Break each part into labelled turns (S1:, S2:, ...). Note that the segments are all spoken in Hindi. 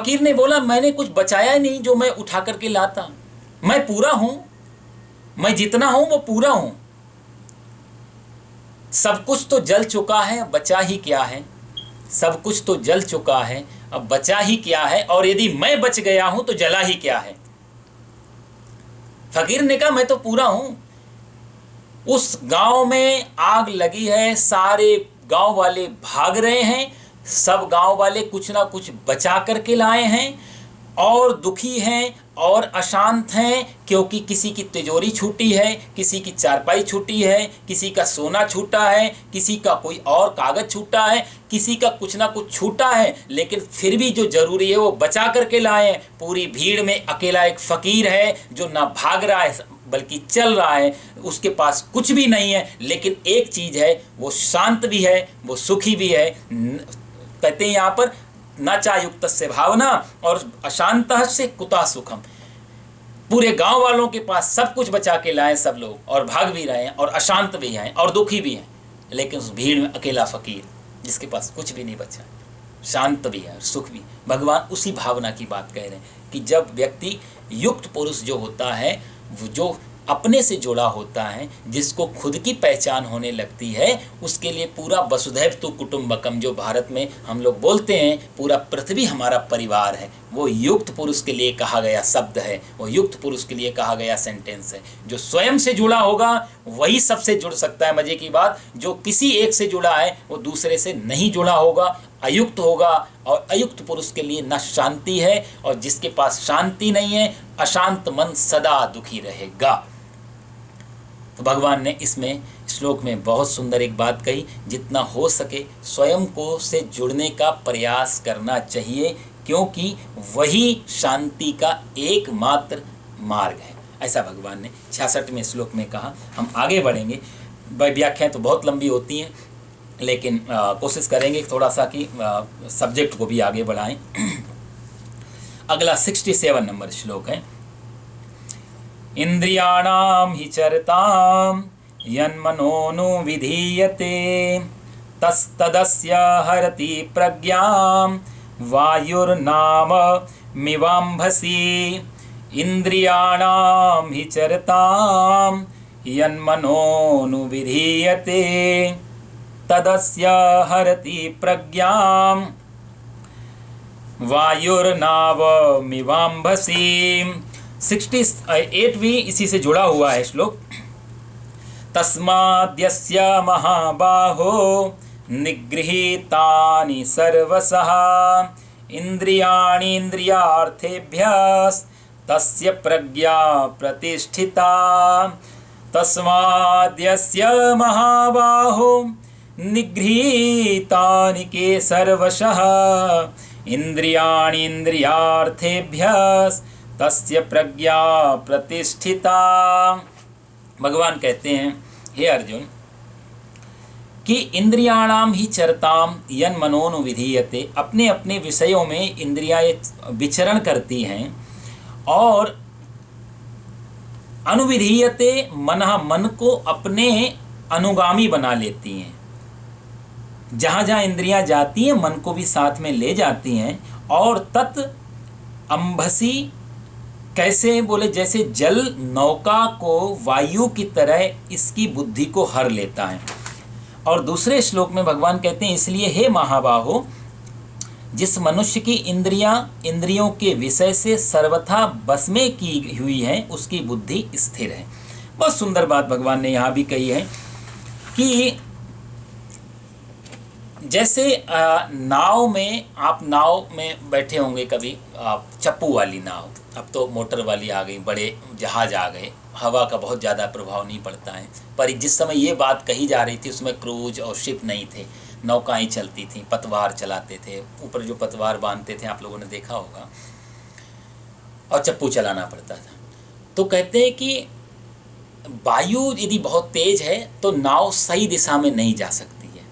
S1: फकीर ने बोला मैंने कुछ बचाया ही नहीं जो मैं उठा करके लाता, मैं पूरा हूं, मैं जितना हूं वो पूरा हूं, सब कुछ तो जल चुका है, बचा ही क्या है, सब कुछ तो जल चुका है, अब बचा ही क्या है, और यदि मैं बच गया हूं तो जला ही क्या है। फकीर ने कहा मैं तो पूरा हूं। उस गांव में आग लगी है, सारे गांव वाले भाग रहे हैं, सब गांव वाले कुछ ना कुछ बचा करके लाए हैं और दुखी हैं और अशांत हैं, क्योंकि किसी की तिजोरी छूटी है, किसी की चारपाई छूटी है, किसी का सोना छूटा है, किसी का कोई और कागज छूटा है, किसी का कुछ ना कुछ छूटा है, लेकिन फिर भी जो जरूरी है वो बचा करके लाए हैं। पूरी भीड़ में अकेला एक फकीर है जो ना भाग रहा है बल्कि चल रहा है, उसके पास कुछ भी नहीं है, लेकिन एक चीज है, वो शांत भी है, वो सुखी भी है। कहते हैं यहाँ पर नचायुक्त से भावना और अशांत से कुता सुखम। पूरे गांव वालों के पास सब कुछ बचा के लाए सब लोग, और भाग भी रहे हैं और अशांत भी हैं और दुखी भी हैं, लेकिन उस भीड़ में अकेला फकीर जिसके पास कुछ भी नहीं बचा, शांत भी है और सुख भी। भगवान उसी भावना की बात कह रहे हैं कि जब व्यक्ति युक्त पुरुष जो होता है, वो जो अपने से जुड़ा होता है, जिसको खुद की पहचान होने लगती है, उसके लिए पूरा वसुधैव तु कुटुम्बकम जो भारत में हम लोग बोलते हैं, पूरा पृथ्वी हमारा परिवार है, वो युक्त पुरुष के लिए कहा गया शब्द है, वो युक्त पुरुष के लिए कहा गया सेंटेंस है। जो स्वयं से जुड़ा होगा वही सबसे जुड़ सकता है। मजे की बात, जो किसी एक से जुड़ा है वो दूसरे से नहीं जुड़ा होगा, अयुक्त होगा, और अयुक्त पुरुष के लिए न शांति है, और जिसके पास शांति नहीं है, अशांत मन सदा दुखी रहेगा। तो भगवान ने इसमें श्लोक में बहुत सुंदर एक बात कही, जितना हो सके स्वयं को से जुड़ने का प्रयास करना चाहिए, क्योंकि वही शांति का एकमात्र मार्ग है, ऐसा भगवान ने 66वें श्लोक में कहा। हम आगे बढ़ेंगे, व्याख्याएं तो बहुत लंबी होती हैं, लेकिन कोशिश करेंगे थोड़ा सा कि सब्जेक्ट को भी आगे बढ़ाएं। अगला 67 नंबर श्लोक है, इंद्रियाणाम हि चरताम यन्मनोनुविधीयते तस्तदस्य हरति प्रज्ञाम वायुर्नाम मिवाम्भसि। इंद्रियाणाम हि चरताम यन्मनोनुविधीयते तदस्य हरति प्रज्ञाम वायुर्नावमिवाम्भसि। 68 भी इसी से जुड़ा हुआ है श्लोक। तस्माद्यस्य महाबाहो निगृहीतानि सर्वशः इंद्रियाणि इंद्रियार्थेभ्यस्तस्य प्रज्ञा प्रतिष्ठिता। तस्माद्यस्य महाबाहो निगृहीतानि के सर्वशः इंद्रियाणि इंद्रियार्थेभ्यस्तस्य प्रज्ञा प्रतिष्ठिता। भगवान कहते हैं, हे अर्जुन, कि इंद्रियाणाम ही चरताम यन मनोनुविधीयते, अपने अपने विषयों में इंद्रियां विचरण करती हैं, और अनुविधीयते मन को अपने अनुगामी बना लेती हैं। जहाँ जहाँ इंद्रियां जाती हैं मन को भी साथ में ले जाती हैं। और तत् अंभसी, कैसे बोले, जैसे जल नौका को वायु की तरह इसकी बुद्धि को हर लेता है। और दूसरे श्लोक में भगवान कहते हैं, इसलिए हे महाबाहो, जिस मनुष्य की इंद्रियों के विषय से सर्वथा बस में की हुई है, उसकी बुद्धि स्थिर है। बहुत सुंदर बात भगवान ने यहाँ भी कही है कि जैसे नाव में, आप नाव में बैठे होंगे कभी, आप चप्पू वाली नाव, अब तो मोटर वाली आ गई, बड़े जहाज आ गए, हवा का बहुत ज़्यादा प्रभाव नहीं पड़ता है। पर जिस समय ये बात कही जा रही थी उसमें क्रूज और शिप नहीं थे, नौकाएं चलती थीं, पतवार चलाते थे, ऊपर जो पतवार बांधते थे आप लोगों ने देखा होगा, और चप्पू चलाना पड़ता था। तो कहते हैं कि वायु यदि बहुत तेज है तो नाव सही दिशा में नहीं जा सकती है,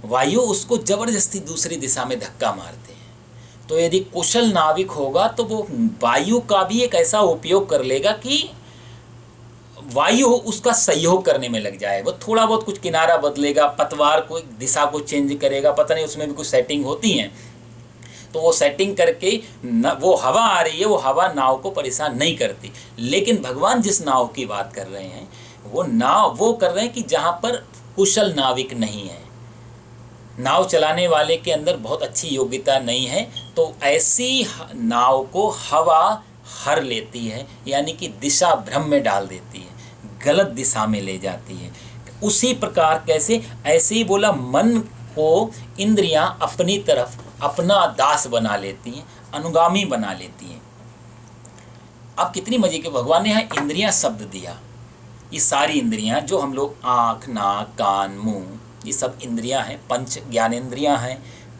S1: वायु उसको जबरदस्ती दूसरी दिशा में धक्का मारते हैं। तो यदि कुशल नाविक होगा तो वो वायु का भी एक ऐसा उपयोग कर लेगा कि वायु उसका सहयोग करने में लग जाए। वो थोड़ा बहुत कुछ किनारा बदलेगा, पतवार को दिशा को चेंज करेगा, पता नहीं उसमें भी कुछ सेटिंग होती हैं, तो वो सेटिंग करके वो हवा आ रही है, वो हवा नाव को परेशान नहीं करती। लेकिन भगवान जिस नाव की बात कर रहे हैं वो नाव वो कर रहे हैं कि जहाँ पर कुशल नाविक नहीं है, नाव चलाने वाले के अंदर बहुत अच्छी योग्यता नहीं है, तो ऐसी नाव को हवा हर लेती है, यानी कि दिशा भ्रम में डाल देती है, गलत दिशा में ले जाती है। उसी प्रकार कैसे, ऐसे ही बोला मन को इंद्रियां अपनी तरफ अपना दास बना लेती हैं, अनुगामी बना लेती हैं। अब कितनी मजे के भगवान ने यहाँ इंद्रियां शब्द दिया। ये सारी इंद्रियां जो हम लोग आँख, नाक, कान, मुंह, ये सब इंद्रियां हैं, पंच ज्ञानेंद्रियां हैं,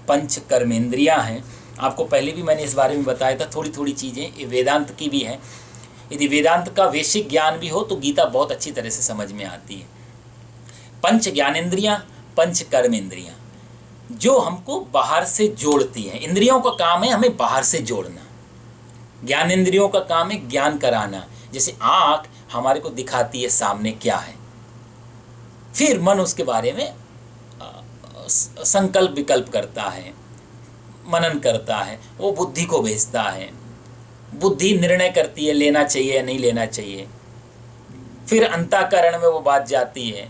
S1: पंच कर्मेंद्रियां हैं। आपको पहले भी मैंने इस बारे में बताया था, थोड़ी थोड़ी चीज़ें ये वेदांत की भी हैं। यदि वेदांत का वैश्विक ज्ञान भी हो तो गीता बहुत अच्छी तरह से समझ में आती है। पंच ज्ञानेंद्रियां, पंच कर्मेंद्रियां जो हमको बाहर से जोड़ती हैं। इंद्रियों का काम है हमें बाहर से जोड़ना, ज्ञानेंद्रियों का काम है ज्ञान कराना। जैसे आँख हमारे को दिखाती है सामने क्या है, फिर मन उसके बारे में संकल्प विकल्प करता है, मनन करता है, वो बुद्धि को भेजता है, बुद्धि निर्णय करती है लेना चाहिए या नहीं लेना चाहिए, फिर अंतःकरण में वो बात जाती है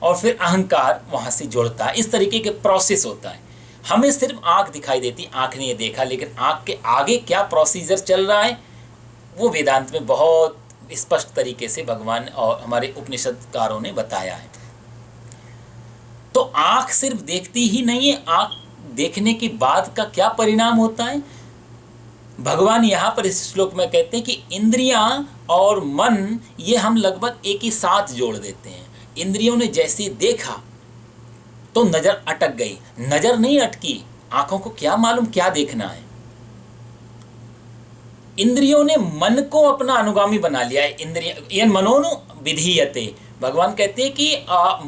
S1: और फिर अहंकार वहाँ से जुड़ता है। इस तरीके के प्रोसेस होता है। हमें सिर्फ आँख दिखाई देती, आँख ने ये देखा, लेकिन आँख के आगे क्या प्रोसीजर चल रहा है वो वेदांत में बहुत स्पष्ट तरीके से भगवान और हमारे उपनिषदकारों ने बताया है। तो आँख सिर्फ देखती ही नहीं है, आँख देखने के बाद का क्या परिणाम होता है, भगवान यहाँ पर इस श्लोक में कहते हैं कि इंद्रियां और मन ये हम लगभग एक ही साथ जोड़ देते हैं। इंद्रियों ने जैसे देखा तो नजर अटक गई, नजर नहीं अटकी, आंखों को क्या मालूम क्या देखना है। इंद्रियों ने मन को अपना अनुगामी बना लिया है। इंद्रिय मनोनु विधीयते, भगवान कहते हैं कि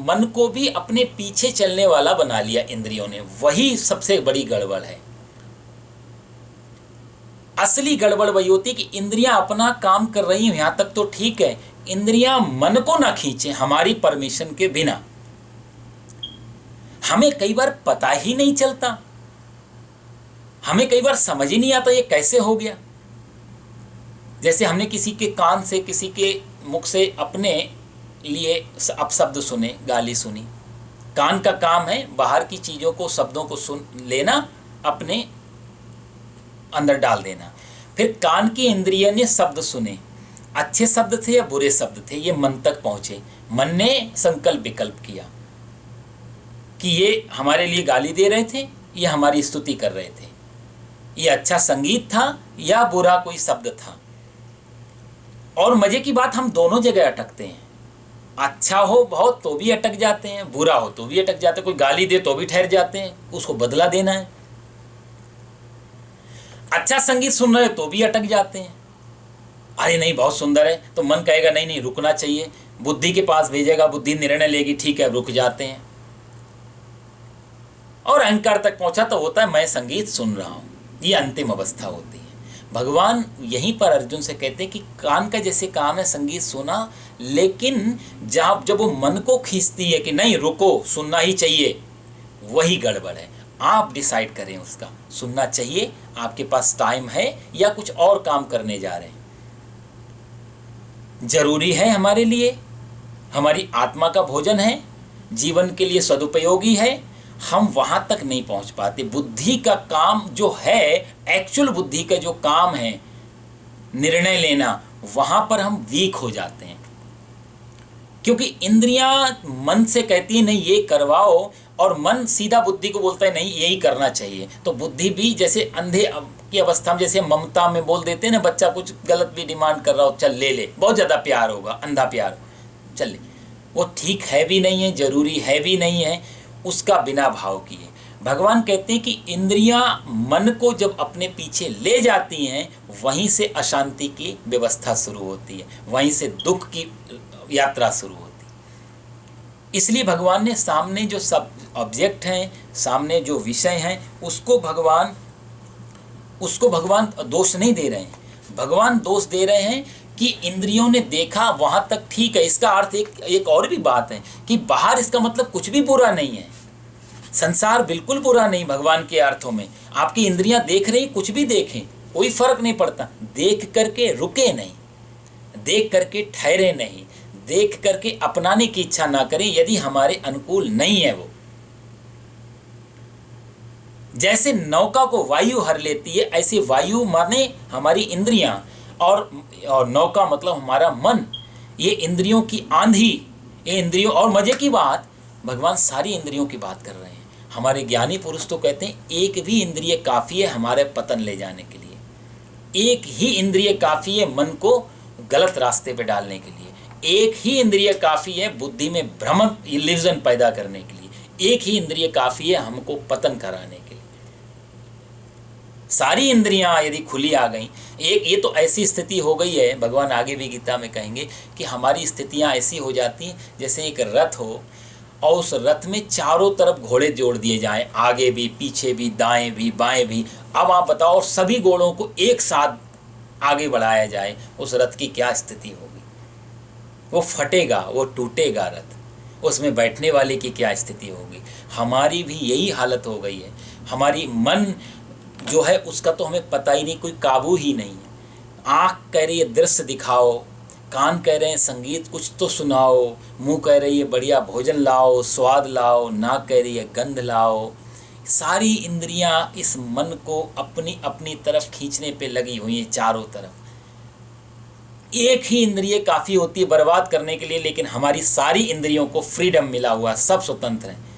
S1: मन को भी अपने पीछे चलने वाला बना लिया इंद्रियों ने। वही सबसे बड़ी गड़बड़ है। असली गड़बड़ वही होती है कि इंद्रियां अपना काम कर रही हैं, यहां तक तो ठीक है, इंद्रियां मन को ना खींचे हमारी परमिशन के बिना। हमें कई बार पता ही नहीं चलता, हमें कई बार समझ ही नहीं आता ये कैसे हो गया। जैसे हमने किसी के कान से, किसी के मुख से अपने लिए अपशब्द सुने, गाली सुनी। कान का काम है बाहर की चीज़ों को, शब्दों को सुन लेना, अपने अंदर डाल देना। फिर कान की इंद्रिय ने शब्द सुने, अच्छे शब्द थे या बुरे शब्द थे, ये मन तक पहुँचे। मन ने संकल्प विकल्प किया कि ये हमारे लिए गाली दे रहे थे, ये हमारी स्तुति कर रहे थे, ये अच्छा संगीत था या बुरा कोई शब्द था। और मजे की बात, हम दोनों जगह अटकते हैं। अच्छा हो बहुत तो भी अटक जाते हैं, बुरा हो तो भी अटक जाते हैं, कोई गाली दे तो भी ठहर जाते हैं, उसको बदला देना है। अच्छा संगीत सुन रहे तो भी अटक जाते हैं, अरे नहीं बहुत सुंदर है, तो मन कहेगा नहीं नहीं रुकना चाहिए, बुद्धि के पास भेजेगा, बुद्धि निर्णय लेगी, ठीक है रुक जाते हैं। और अहंकार तक पहुंचा तो होता है मैं संगीत सुन रहा हूं, ये अंतिम अवस्था होती है। भगवान यहीं पर अर्जुन से कहते हैं कि कान का जैसे काम है संगीत सुना, लेकिन जब वो मन को खींचती है कि नहीं रुको सुनना ही चाहिए, वही गड़बड़ है। आप डिसाइड करें उसका, सुनना चाहिए, आपके पास टाइम है या कुछ और काम करने जा रहे हैं, जरूरी है हमारे लिए, हमारी आत्मा का भोजन है, जीवन के लिए सदुपयोगी है, हम वहां तक नहीं पहुंच पाते। बुद्धि का काम जो है, एक्चुअल बुद्धि का जो काम है निर्णय लेना, वहां पर हम वीक हो जाते हैं। क्योंकि इंद्रियां मन से कहती है नहीं ये करवाओ, और मन सीधा बुद्धि को बोलता है नहीं यही करना चाहिए। तो बुद्धि भी जैसे अंधे की अवस्था में, जैसे ममता में बोल देते हैं ना, बच्चा कुछ गलत भी डिमांड कर रहा हो, चल ले ले, बहुत ज़्यादा प्यार होगा, अंधा प्यार, चल ले, वो ठीक है भी नहीं है, जरूरी है भी नहीं है, उसका बिना भाव किए। भगवान कहते हैं कि इंद्रियां मन को जब अपने पीछे ले जाती हैं, वहीं से अशांति की व्यवस्था शुरू होती है, वहीं से दुख की यात्रा शुरू होती है। इसलिए भगवान ने सामने जो सब ऑब्जेक्ट हैं, सामने जो विषय हैं, उसको भगवान दोष नहीं दे रहे हैं। भगवान दोष दे रहे हैं कि इंद्रियों ने देखा वहाँ तक ठीक है। इसका अर्थ एक और भी बात है कि बाहर इसका मतलब कुछ भी बुरा नहीं है, संसार बिल्कुल बुरा नहीं भगवान के अर्थों में। आपकी इंद्रियां देख रही, कुछ भी देखें कोई फर्क नहीं पड़ता। देख करके रुके नहीं, देख करके ठहरे नहीं, देख करके अपनाने की इच्छा ना करें यदि हमारे अनुकूल नहीं है वो। जैसे नौका को वायु हर लेती है, ऐसे वायु माने हमारी इंद्रियां और नौका मतलब हमारा मन। ये इंद्रियों की आंधी, ये इंद्रियों, और मजे की बात भगवान सारी इंद्रियों की बात कर रहे हैं। हमारे ज्ञानी पुरुष तो कहते हैं एक भी इंद्रिय काफ़ी है हमारे पतन ले जाने के लिए। एक ही इंद्रिय काफ़ी है मन को गलत रास्ते पे डालने के लिए। एक ही इंद्रिय काफ़ी है बुद्धि में भ्रम इल्यूजन पैदा करने के लिए। एक ही इंद्रिय काफ़ी है हमको पतन कराने के लिए। सारी इंद्रियां यदि खुली आ गई, एक ये तो ऐसी स्थिति हो गई है, भगवान आगे भी गीता में कहेंगे कि हमारी स्थितियां ऐसी हो जाती हैं जैसे एक रथ हो और उस रथ में चारों तरफ घोड़े जोड़ दिए जाएं, आगे भी, पीछे भी, दाएं भी, बाएं भी। अब आप बताओ सभी घोड़ों को एक साथ आगे बढ़ाया जाए, उस रथ की क्या स्थिति होगी? वो फटेगा, वो टूटेगा रथ, उसमें बैठने वाले की क्या स्थिति होगी? हमारी भी यही हालत हो गई है। हमारी मन जो है उसका तो हमें पता ही नहीं, कोई काबू ही नहीं है। आँख कह रही है दृश्य दिखाओ, कान कह रहे हैं संगीत कुछ तो सुनाओ, मुंह कह रही है बढ़िया भोजन लाओ, स्वाद लाओ, नाक कह रही है गंध लाओ। सारी इंद्रियां इस मन को अपनी अपनी तरफ खींचने पे लगी हुई हैं चारों तरफ। एक ही इंद्रिय काफ़ी होती है बर्बाद करने के लिए, लेकिन हमारी सारी इंद्रियों को फ्रीडम मिला हुआ, सब स्वतंत्र हैं।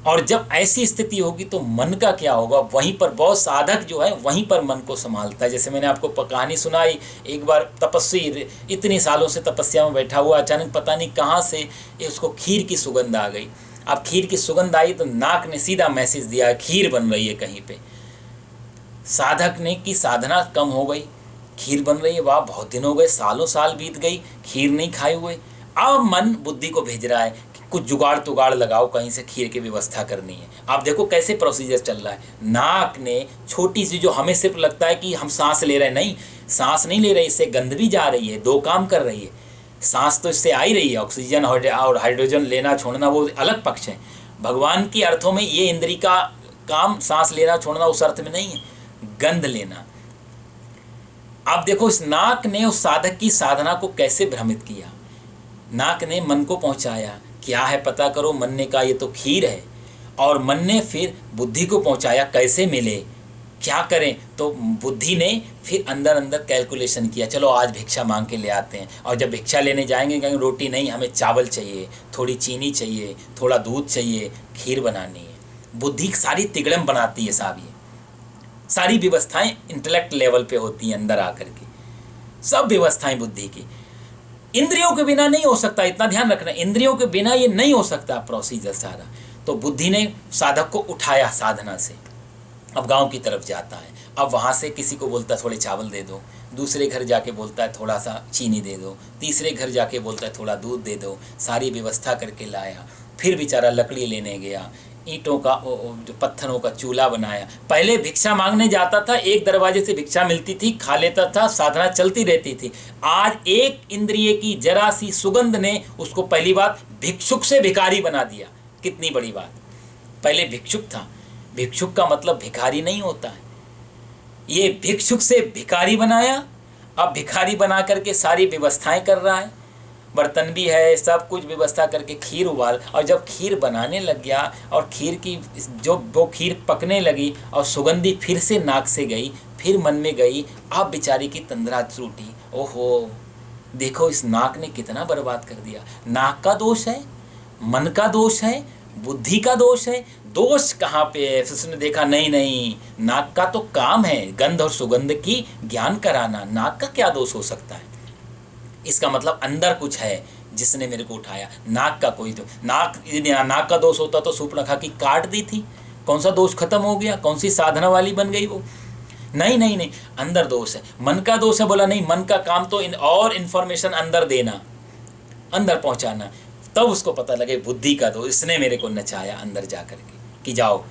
S1: और जब ऐसी स्थिति होगी तो मन का क्या होगा? वहीं पर बहुत साधक जो है वहीं पर मन को संभालता है। जैसे मैंने आपको कहानी सुनाई, एक बार तपस्वी इतनी सालों से तपस्या में बैठा हुआ, अचानक पता नहीं कहाँ से उसको खीर की सुगंध आ गई। अब खीर की सुगंध आई तो नाक ने सीधा मैसेज दिया खीर बन रही है कहीं पे। साधक ने की साधना कम हो गई, खीर बन रही है, वाह बहुत दिन हो गए, सालों साल बीत गई, खीर नहीं खाए हुए। अब मन बुद्धि को भेज रहा है कुछ जुगाड़ तुगाड़ लगाओ, कहीं से खीर की व्यवस्था करनी है। आप देखो कैसे प्रोसीजर चल रहा है। नाक ने छोटी सी, जो हमें सिर्फ लगता है कि हम सांस ले रहे हैं, नहीं, सांस नहीं ले रहे, इससे गंध भी जा रही है, दो काम कर रही है। सांस तो इससे आ ही रही है, ऑक्सीजन और हाइड्रोजन लेना छोड़ना वो अलग पक्ष है। भगवान के अर्थों में ये इंद्री का काम सांस लेना छोड़ना उस अर्थ में नहीं है, गंध लेना। आप देखो इस नाक ने उस साधक की साधना को कैसे भ्रमित किया। नाक ने मन को पहुंचाया, क्या है पता करो, मन ने कहा ये तो खीर है, और मन ने फिर बुद्धि को पहुंचाया कैसे मिले, क्या करें। तो बुद्धि ने फिर अंदर अंदर कैलकुलेशन किया, चलो आज भिक्षा मांग के ले आते हैं। और जब भिक्षा लेने जाएंगे कहेंगे रोटी नहीं, हमें चावल चाहिए, थोड़ी चीनी चाहिए, थोड़ा दूध चाहिए, खीर बनानी है। बुद्धि सारी तिगड़म बनाती है साहब। ये सारी व्यवस्थाएं इंटेलेक्ट लेवल पे होती हैं, अंदर आकर के सब व्यवस्थाएं बुद्धि की। इंद्रियों के बिना नहीं हो सकता, इतना ध्यान रखना, इंद्रियों के बिना ये नहीं हो सकता प्रोसीजर सारा। तो बुद्धि ने साधक को उठाया साधना से, अब गांव की तरफ जाता है। अब वहाँ से किसी को बोलता है थोड़े चावल दे दो, दूसरे घर जाके बोलता है थोड़ा सा चीनी दे दो, तीसरे घर जाके बोलता है थोड़ा दूध दे दो। सारी व्यवस्था करके लाया, फिर बेचारा लकड़ी लेने गया, ईंटों का पत्थरों का चूल्हा बनाया। पहले भिक्षा मांगने जाता था, एक दरवाजे से भिक्षा मिलती थी, खा लेता था, साधना चलती रहती थी। आज एक इंद्रिय की जरा सी सुगंध ने उसको पहली बात भिक्षुक से भिखारी बना दिया। कितनी बड़ी बात। पहले भिक्षुक था, भिक्षुक का मतलब भिखारी नहीं होता है। ये भिक्षुक से भिखारी बनाया, अब भिखारी बना करके सारी व्यवस्थाएं कर रहा है, बर्तन भी है, सब कुछ व्यवस्था करके खीर उबाल। और जब खीर बनाने लग गया और खीर की जो वो खीर पकने लगी और सुगंधी फिर से नाक से गई, फिर मन में गई, अब बेचारी की तंद्रा टूटी। ओहो, देखो इस नाक ने कितना बर्बाद कर दिया। नाक का दोष है, मन का दोष है, बुद्धि का दोष है। दोष कहाँ पे है? उसने देखा नहीं नहीं, नाक का तो काम है गंध और सुगंध की ज्ञान कराना, नाक का क्या दोष हो सकता है? इसका मतलब अंदर कुछ है जिसने मेरे को उठाया। नाक का कोई तो नाक का दोष होता तो सूर्पणखा की काट दी थी, कौन सा दोष खत्म हो गया, कौन सी साधना वाली बन गई वो? नहीं नहीं नहीं, अंदर दोष है। मन का दोष है, बोला नहीं, मन का काम तो और इन्फॉर्मेशन अंदर देना, अंदर पहुंचाना, तब उसको पता लगे बुद्धि का दोष, इसने मेरे को नचाया अंदर जा करके कि जाओ।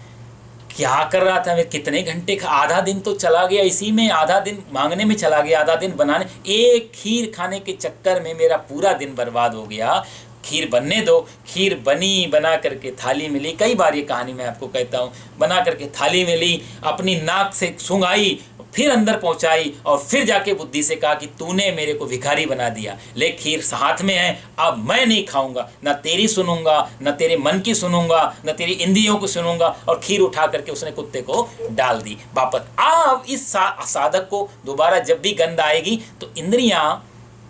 S1: क्या कर रहा था मैं, कितने घंटे का, आधा दिन तो चला गया इसी में, आधा दिन मांगने में चला गया, आधा दिन बनाने, एक खीर खाने के चक्कर में मेरा पूरा दिन बर्बाद हो गया। खीर बनने दो। खीर बनी, बना करके थाली में ली। कई बार ये कहानी मैं आपको कहता हूँ। बना करके थाली में ली, अपनी नाक से सूंघाई, फिर अंदर पहुंचाई और फिर जाके बुद्धि से कहा कि तूने मेरे को भिखारी बना दिया, ले खीर हाथ में है, अब मैं नहीं खाऊंगा, ना तेरी सुनूंगा, ना तेरे मन की सुनूंगा, ना तेरी इंद्रियों को सुनूंगा। और खीर उठा करके उसने कुत्ते को डाल दी वापस। अब इस साधक को दोबारा जब भी गंध आएगी तो इंद्रियां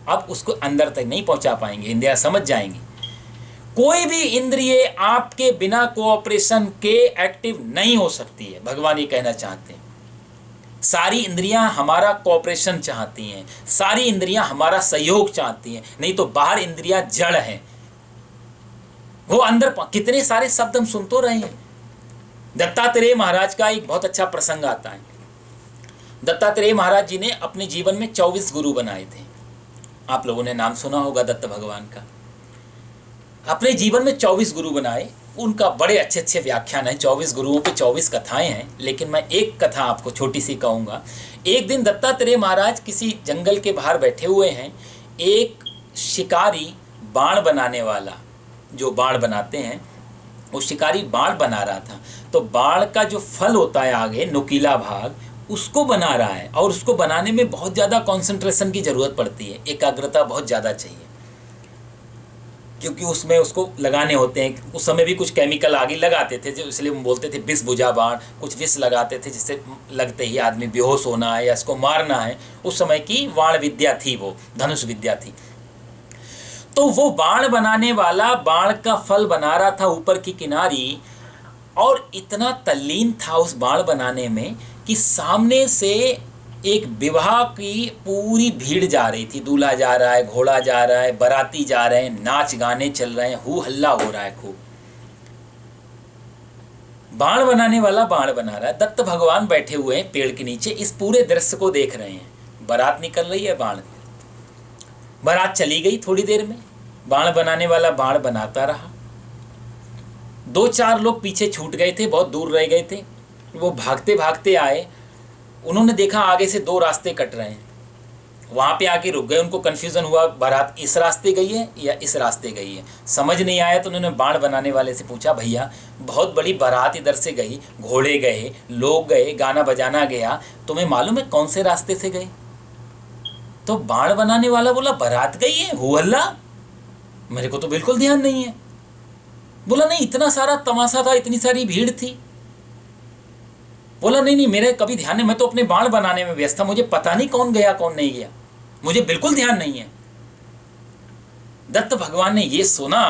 S1: अब उसको अंदर तक नहीं पहुंचा पाएंगे, इंद्रियां समझ जाएंगी। कोई भी इंद्रिय आपके बिना कोऑपरेशन के एक्टिव नहीं हो सकती है, भगवान ये कहना चाहते हैं। सारी इंद्रियां हमारा कोऑपरेशन चाहती हैं, सारी इंद्रियां हमारा सहयोग चाहती हैं, नहीं तो बाहर इंद्रियां जड़ हैं, वो अंदर। कितने सारे शब्द हम सुन तो रहे हैं। दत्तात्रेय महाराज का एक बहुत अच्छा प्रसंग आता है। दत्तात्रेय महाराज जी ने अपने जीवन में 24 गुरु बनाए थे। आप लोगों ने नाम सुना होगा दत्त भगवान का। अपने जीवन में 24 गुरु बनाए। उनका बड़े अच्छे अच्छे व्याख्यान हैं। 24 गुरुओं की 24 कथाएं हैं, लेकिन मैं एक कथा आपको छोटी सी कहूँगा। एक दिन दत्तात्रेय महाराज किसी जंगल के बाहर बैठे हुए हैं। एक शिकारी बाण बनाने वाला, जो बाण बनाते हैं, वो शिकारी बाण बना रहा था। तो बाण का जो फल होता है आगे नुकीला भाग, उसको बना रहा है। और उसको बनाने में बहुत ज़्यादा कंसंट्रेशन की ज़रूरत पड़ती है, एकाग्रता बहुत ज़्यादा चाहिए, क्योंकि उसमें उसको लगाने होते हैं। उस समय भी कुछ केमिकल आगे लगाते थे, जो इसलिए हम बोलते थे विष बुझा बाण। कुछ विष लगाते थे जिससे लगते ही आदमी बेहोश होना है या इसको मारना है। उस समय की बाण विद्या थी, वो धनुष विद्या थी। तो वो बाण बनाने वाला बाण का फल बना रहा था ऊपर की किनारी, और इतना तल्लीन था उस बाण बनाने में कि सामने से एक विवाह की पूरी भीड़ जा रही थी। दूल्हा जा रहा है, घोड़ा जा रहा है, बाराती जा रहे हैं, नाच गाने चल रहे हैं, हू हल्ला हो रहा है खूब। बाण बनाने वाला बाण बना रहा है, दत्त भगवान बैठे हुए हैं पेड़ के नीचे, इस पूरे दृश्य को देख रहे हैं। बारात निकल रही है, बारात चली गई। थोड़ी देर में बाण बनाने वाला बाण बनाता रहा। 2-4 लोग पीछे छूट गए थे, बहुत दूर रह गए थे। वो भागते भागते आए। उन्होंने देखा आगे से 2 रास्ते कट रहे हैं। वहाँ पे आके रुक गए। उनको कन्फ्यूज़न हुआ, बारात इस रास्ते गई है या इस रास्ते गई है, समझ नहीं आया। तो उन्होंने बाण बनाने वाले से पूछा, भैया बहुत बड़ी बारात इधर से गई, घोड़े गए, लोग गए, गाना बजाना गया, तुम्हें मालूम है कौन से रास्ते से गए? तो बाण बनाने वाला बोला, बारात गई है, हू हल्ला, मेरे को तो बिल्कुल ध्यान नहीं है। बोला नहीं, इतना सारा तमाशा था, इतनी सारी भीड़ थी। बोला नहीं, मेरे कभी ध्यान नहीं, मैं तो अपने बाण बनाने में व्यस्त था, मुझे पता नहीं कौन गया कौन नहीं गया, मुझे बिल्कुल ध्यान नहीं है। दत्त भगवान ने ये सुना,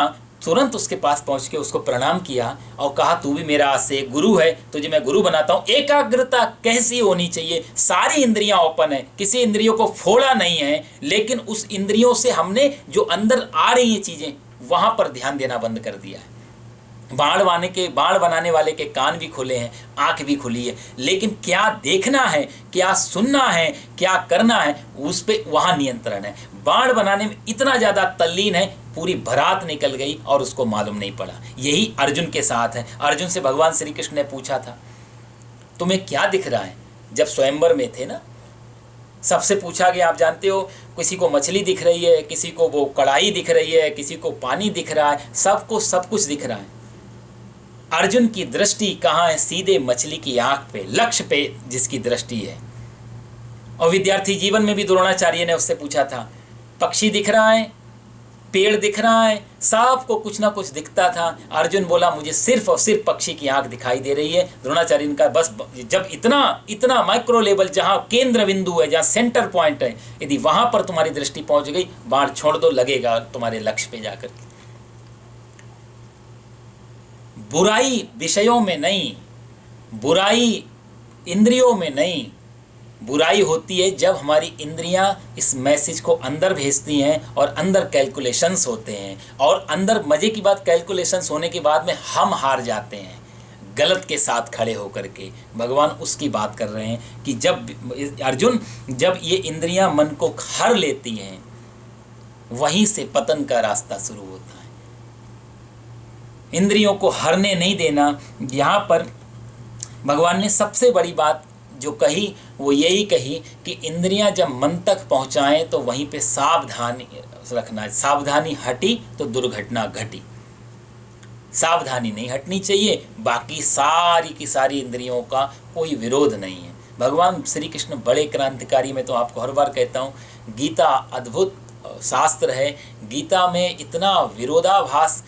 S1: तुरंत उसके पास पहुंच के उसको प्रणाम किया और कहा, तू भी मेरा आज से गुरु है, तुझे मैं गुरु बनाता हूँ। एकाग्रता कैसी होनी चाहिए? सारी इंद्रियां ओपन है, किसी इंद्रियों को फोड़ा नहीं है, लेकिन उस इंद्रियों से हमने जो अंदर आ रही हैं चीजें, वहां पर ध्यान देना बंद कर दिया है। बाण बनाने वाले के कान भी खुले हैं, आंख भी खुली है, लेकिन क्या देखना है, क्या सुनना है, क्या करना है, उस पे वहां नियंत्रण है। बाण बनाने में इतना ज्यादा तल्लीन है, पूरी बारात निकल गई और उसको मालूम नहीं पड़ा। यही अर्जुन के साथ है। अर्जुन से भगवान श्री कृष्ण ने पूछा था, तुम्हें क्या दिख रहा है? जब स्वयंवर में थे ना, सबसे पूछा गया, आप जानते हो, किसी को मछली दिख रही है, किसी को वो कढ़ाई दिख रही है, किसी को पानी दिख रहा है, सबको सब कुछ दिख रहा है। अर्जुन की दृष्टि कहाँ है? सीधे मछली की आंख पे, लक्ष्य पे जिसकी दृष्टि है। और विद्यार्थी जीवन में भी द्रोणाचार्य ने उससे पूछा था, पक्षी दिख रहा है, पेड़ दिख रहा है, सबको कुछ ना कुछ दिखता था। अर्जुन बोला, मुझे सिर्फ और सिर्फ पक्षी की आंख दिखाई दे रही है। द्रोणाचार्य ने कहा, बस जब इतना माइक्रो लेवल, जहाँ केंद्र बिंदु है, जहाँ सेंटर पॉइंट है, यदि वहां पर तुम्हारी दृष्टि पहुंच गई, बाण छोड़ दो, लगेगा तुम्हारे लक्ष्य पे जाकर के। बुराई विषयों में नहीं, बुराई इंद्रियों में नहीं, बुराई होती है जब हमारी इंद्रियां इस मैसेज को अंदर भेजती हैं और अंदर कैलकुलेशंस होते हैं, और अंदर मजे की बात, कैलकुलेशंस होने के बाद में हम हार जाते हैं गलत के साथ खड़े होकर के। भगवान उसकी बात कर रहे हैं कि जब अर्जुन, जब ये इंद्रियां मन को हर लेती हैं, वहीं से पतन का रास्ता शुरू होता है। इंद्रियों को हरने नहीं देना। यहाँ पर भगवान ने सबसे बड़ी बात जो कही वो यही कही कि इंद्रियां जब मन तक पहुँचाएं तो वहीं पे सावधान रखना है। सावधानी हटी तो दुर्घटना घटी। सावधानी नहीं हटनी चाहिए। बाकी सारी की सारी इंद्रियों का कोई विरोध नहीं है। भगवान श्री कृष्ण बड़े क्रांतिकारी, मैं तो आपको हर बार कहता हूँ, गीता अद्भुत शास्त्र है। गीता में इतना विरोधाभास,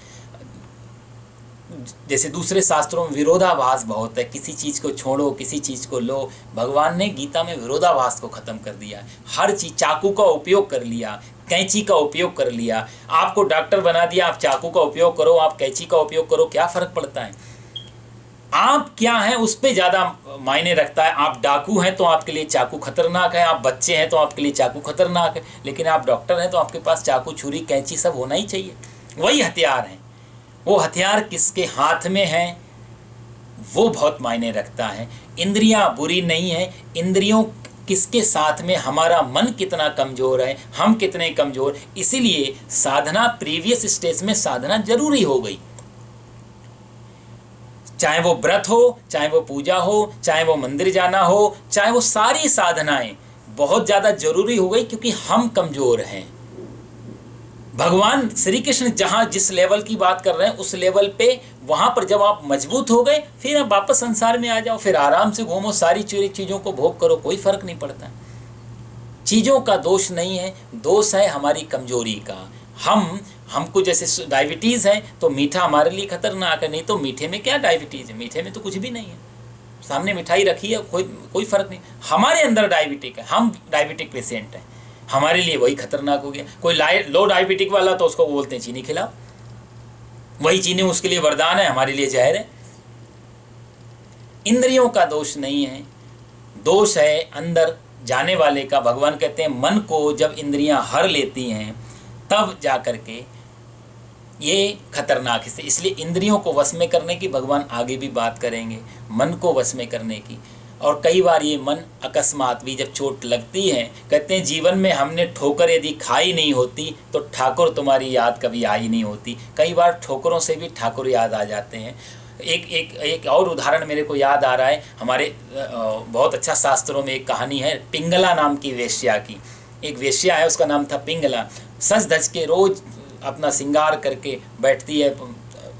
S1: जैसे दूसरे शास्त्रों में विरोधाभास बहुत है, किसी चीज़ को छोड़ो किसी चीज़ को लो, भगवान ने गीता में विरोधाभास को ख़त्म कर दिया। हर चीज़, चाकू का उपयोग कर लिया, कैंची का उपयोग कर लिया, आपको डॉक्टर बना दिया, आप चाकू का उपयोग करो, आप कैंची का उपयोग करो, क्या फ़र्क पड़ता है? आप क्या हैं उस पर ज़्यादा मायने रखता है। आप डाकू हैं तो आपके लिए चाकू खतरनाक है, आप बच्चे हैं तो आपके लिए चाकू खतरनाक है, लेकिन आप डॉक्टर हैं तो आपके पास चाकू छुरी कैंची सब होना ही चाहिए। वही हथियार हैं। वो हथियार किसके हाथ में है वो बहुत मायने रखता है। इंद्रियां बुरी नहीं है, इंद्रियों किसके साथ में, हमारा मन कितना कमज़ोर है, हम कितने कमज़ोर। इसीलिए साधना, प्रीवियस स्टेज में साधना जरूरी हो गई। चाहे वो व्रत हो, चाहे वो पूजा हो, चाहे वो मंदिर जाना हो, चाहे वो सारी साधनाएं बहुत ज़्यादा जरूरी हो गई, क्योंकि हम कमज़ोर हैं। भगवान श्री कृष्ण जहाँ जिस लेवल की बात कर रहे हैं उस लेवल पे, वहाँ पर जब आप मजबूत हो गए, फिर आप वापस संसार में आ जाओ, फिर आराम से घूमो, सारी चीज़ों को भोग करो, कोई फ़र्क नहीं पड़ता। चीज़ों का दोष नहीं है, दोष है हमारी कमजोरी का। हमको जैसे डायबिटीज़ है तो मीठा हमारे लिए खतरनाक है, नहीं तो मीठे में क्या डायबिटीज़ है, मीठे में तो कुछ भी नहीं है। सामने मिठाई रखी है, कोई फ़र्क नहीं। हमारे अंदर डायबिटिक है, हम डायबिटिक पेशेंट हैं, हमारे लिए वही खतरनाक हो गया। कोई लो डायबिटिक वाला तो उसको बोलते हैं चीनी खिलाओ, वही चीनी उसके लिए वरदान है, हमारे लिए जहर है। इंद्रियों का दोष नहीं है, दोष है अंदर जाने वाले का। भगवान कहते हैं मन को जब इंद्रियां हर लेती हैं तब जा कर के ये खतरनाक है। इसलिए इंद्रियों को वश में करने की भगवान आगे भी बात करेंगे, मन को वश में करने की। और कई बार ये मन अकस्मात भी जब चोट लगती है, कहते हैं जीवन में हमने ठोकर यदि खाई नहीं होती तो ठाकुर तुम्हारी याद कभी आई नहीं होती। कई बार ठोकरों से भी ठाकुर याद आ जाते हैं। एक और उदाहरण मेरे को याद आ रहा है, हमारे बहुत अच्छा शास्त्रों में एक कहानी है पिंगला नाम की वेश्या की। एक वेश्या है, उसका नाम था पिंगला। सज धज के रोज अपना श्रृंगार करके बैठती है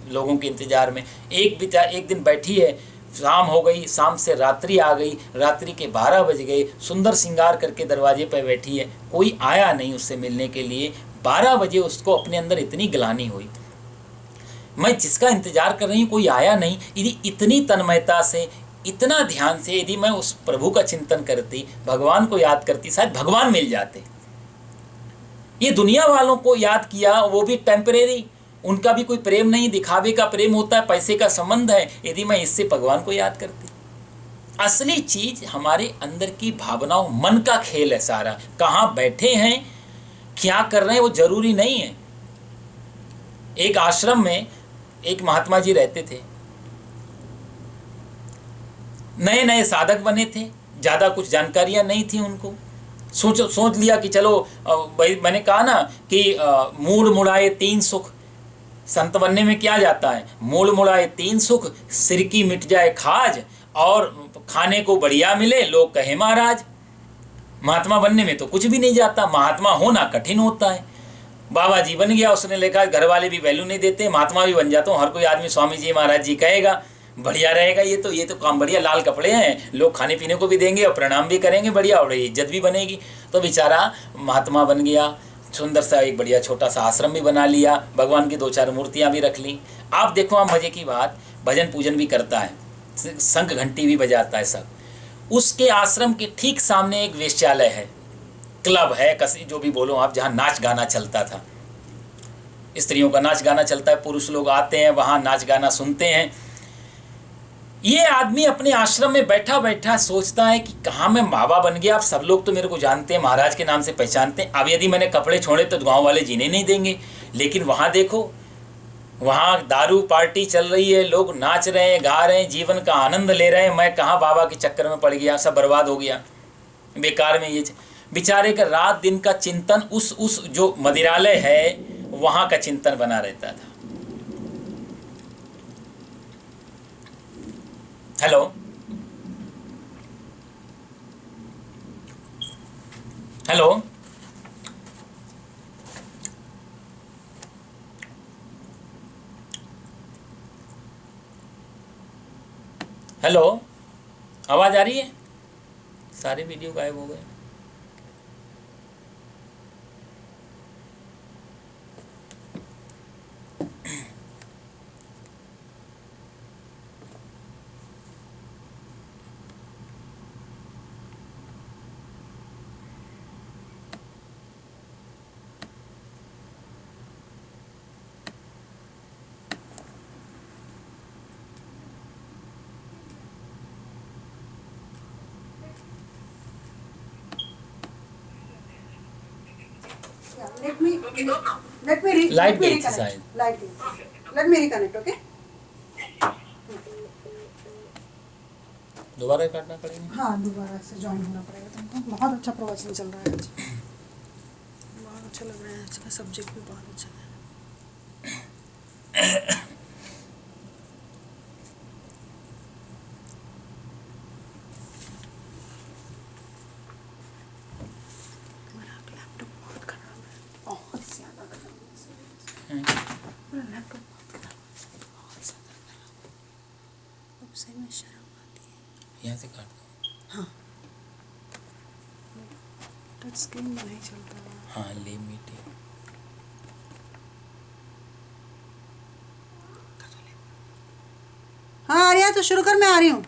S1: लोगों के इंतजार में। एक दिन बैठी है, शाम हो गई, शाम से रात्रि आ गई, रात्रि के 12 बज गए, सुंदर श्रृंगार करके दरवाजे पर बैठी है, कोई आया नहीं उससे मिलने के लिए। 12 बजे उसको अपने अंदर इतनी ग्लानि हुई, मैं जिसका इंतजार कर रही हूँ कोई आया नहीं। यदि इतनी तन्मयता से, इतना ध्यान से यदि मैं उस प्रभु का चिंतन करती, भगवान को याद करती, शायद भगवान मिल जाते। ये दुनिया वालों को याद किया, वो भी टेम्परेरी, उनका भी कोई प्रेम नहीं, दिखावे का प्रेम होता है, पैसे का संबंध है। यदि मैं इससे भगवान को याद करती, असली चीज हमारे अंदर की भावनाओं, मन का खेल है सारा। कहाँ बैठे हैं, क्या कर रहे हैं, वो जरूरी नहीं है। एक आश्रम में एक महात्मा जी रहते थे, नए नए साधक बने थे, ज़्यादा कुछ जानकारियाँ नहीं थी उनको। सोच लिया कि चलो, मैंने कहा ना कि मूड मुड़ाए 3 सुख। संत बनने में क्या जाता है, मूड मुड़ाए 3 सुख, सिर की मिट जाए खाज, और खाने को बढ़िया मिले, लोग कहे महाराज। महात्मा बनने में तो कुछ भी नहीं जाता, महात्मा होना कठिन होता है। बाबा जी बन गया, उसने लिखा घर वाले भी वैल्यू नहीं देते, महात्मा भी बन जाता हूँ, हर कोई आदमी स्वामी जी महाराज जी कहेगा, बढ़िया रहेगा। ये तो काम बढ़िया, लाल कपड़े हैं, लोग खाने पीने को भी देंगे और प्रणाम भी करेंगे बढ़िया, और इज्जत भी बनेगी। तो बेचारा महात्मा बन गया, सुंदर सा एक बढ़िया छोटा सा आश्रम भी बना लिया, भगवान की 2-4 मूर्तियाँ भी रख ली। आप देखो, आप मजे की बात, भजन पूजन भी करता है, शंख घंटी भी बजाता है सब। उसके आश्रम के ठीक सामने एक वेश्यालय है, क्लब है, कसी जो भी बोलो आप, जहाँ नाच गाना चलता था। स्त्रियों का नाच गाना चलता है, पुरुष लोग आते हैं वहाँ नाच गाना सुनते हैं। ये आदमी अपने आश्रम में बैठा बैठा सोचता है कि कहाँ मैं बाबा बन गया। अब सब लोग तो मेरे को जानते हैं, महाराज के नाम से पहचानते हैं। अब यदि मैंने कपड़े छोड़े तो गांव वाले जीने नहीं देंगे। लेकिन वहाँ देखो, वहाँ दारू पार्टी चल रही है, लोग नाच रहे हैं, गा रहे हैं, जीवन का आनंद ले रहे हैं। मैं कहाँ बाबा के चक्कर में पड़ गया, सब बर्बाद हो गया बेकार में। ये बेचारे का रात दिन का चिंतन उस जो मदिरालय है वहाँ का चिंतन बना रहता था। हेलो, हेलो, हेलो, आवाज़ आ रही है? सारे वीडियो गायब हो गए।
S2: Let me
S1: लाइट गई थी
S2: reconnect.
S1: शायद।
S2: Light gate. Let me reconnect, okay?
S1: दोबारा काटना पड़ेगा।
S2: हाँ, दोबारा से ज्वाइन होना पड़ेगा तुमको। बहुत अच्छा प्रवचन चल रहा है आज, बहुत अच्छा लग रहा है आज का सब्जेक्ट भी बहुत अच्छा है। मेरा लैपटॉप बहुत खराब है, बहुत ज़्यादा खराब है। मेरा लैपटॉप बहुत खराब है, बहुत ज़्यादा खराब है। अब से में शर्म आती है।
S1: यहाँ से काट दो।
S2: हाँ, टच स्क्रीन में नहीं चलता है।
S1: हाँ, लिमिटेड।
S2: हाँ, आ रही है तो शुरू कर, मैं आ रही हूँ।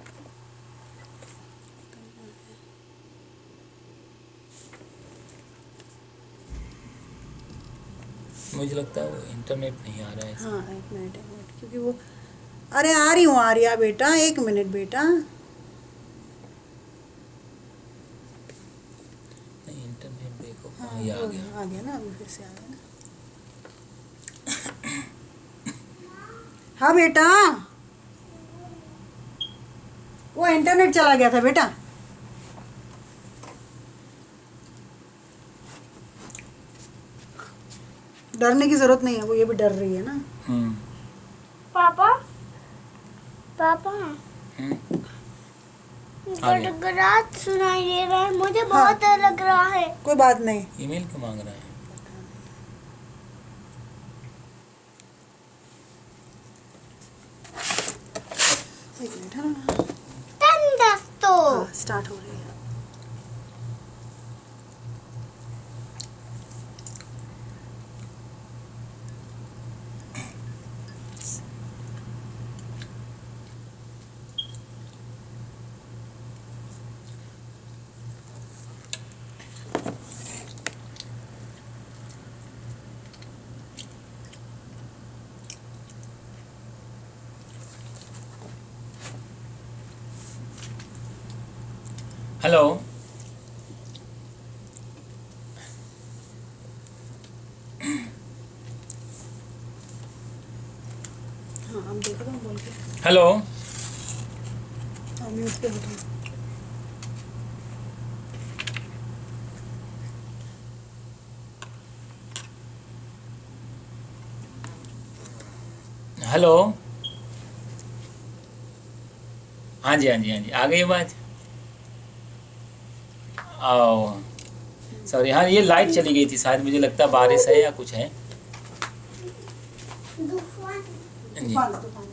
S1: मुझे लगता है वो इंटरनेट नहीं आ रहा है।
S2: हाँ, एक मिनट, क्योंकि वो, अरे आ रही हूँ आर्या बेटा, एक मिनट बेटा।
S1: नहीं, इंटरनेट देखो।
S2: हाँ,
S1: ये आ
S2: वो
S1: गया।
S2: आ गया ना, अभी फिर से आ गया ना। हाँ बेटा, वो इंटरनेट चला गया था बेटा। डरने की जरूरत नहीं है, वो ये भी डर रही है ना।
S3: पापा पापा
S1: हम्म। आ गया।
S3: गड़गड़ाहट सुनाई दे रहा है, मुझे बहुत डर लग रहा है।
S2: कोई बात नहीं।
S1: ईमेल क्यों मांग रहा है?
S2: एक मिनट, हाँ
S3: तो
S2: हाँ, स्टार्ट हो रही है।
S1: हेलो,
S2: हाँ, अब देखो तुम बोल के।
S1: हेलो।
S2: हाँ, म्यूट पे हो तुम।
S1: हेलो। हाँ जी, हाँ जी, हाँ जी, आ गई आवाज। आओ, सॉरी। हाँ, ये लाइट चली गई थी शायद, मुझे लगता है बारिश है या कुछ है। जी।
S2: तूफान